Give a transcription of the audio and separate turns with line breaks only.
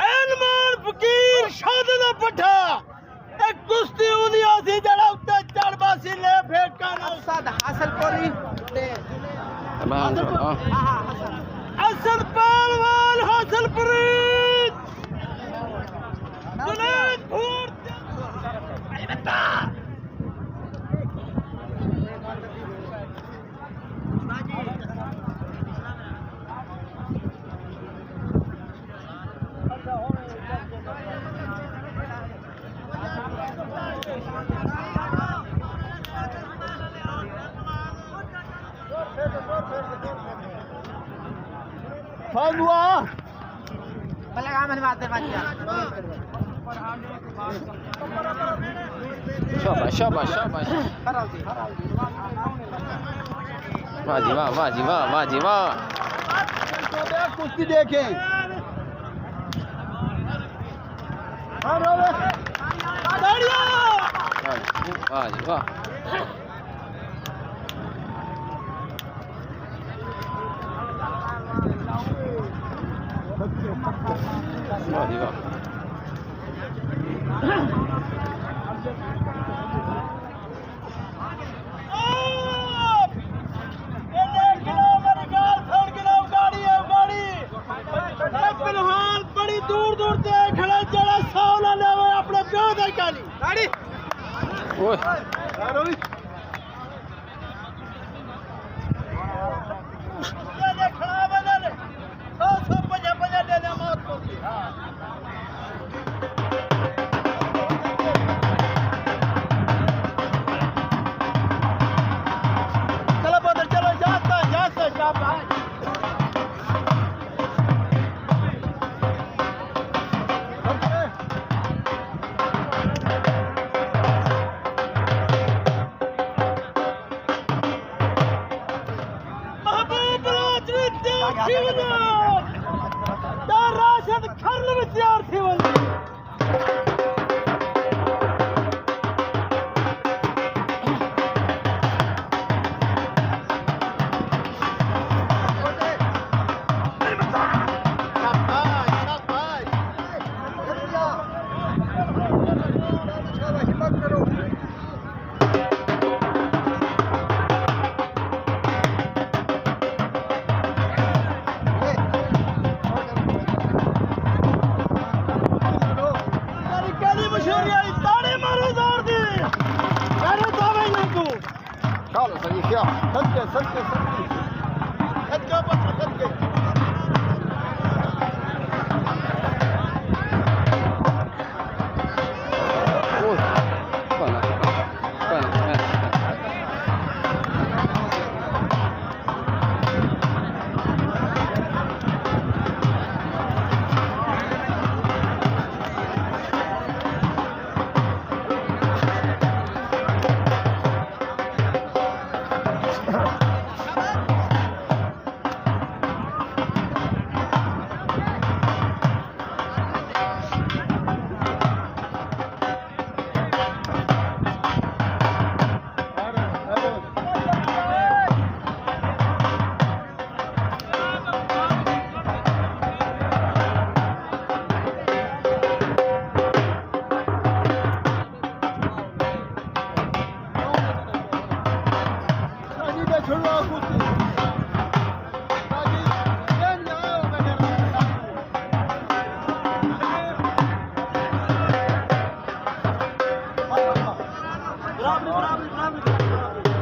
एनमान फकीर शादे दा पट्ठा एक कुश्ती उदी आसी जड़ा उत्ते चढ़ बासी ले फेंका ना उस्ताद हासलपुरी असल पहलवान हासलपुरी जुनैद भूर Fandua. Balik aman mati macam.
शाबाश शाबाश वाह जी वाह वाह जी वाह वाह जी वाह
कुश्ती देखें
वाह जी वाह वाह जी वाह
बड़ी दूर दूर से खड़ा जरा सावला ले अपने प्यो दे गाली गाड़ी
ओए
ये खड़ा बना ले 150 देने मौत को हां चलो बदल चलो जाता शाबाश राशद खरल विद्यार्थी
خلاص هي فيها Bravo.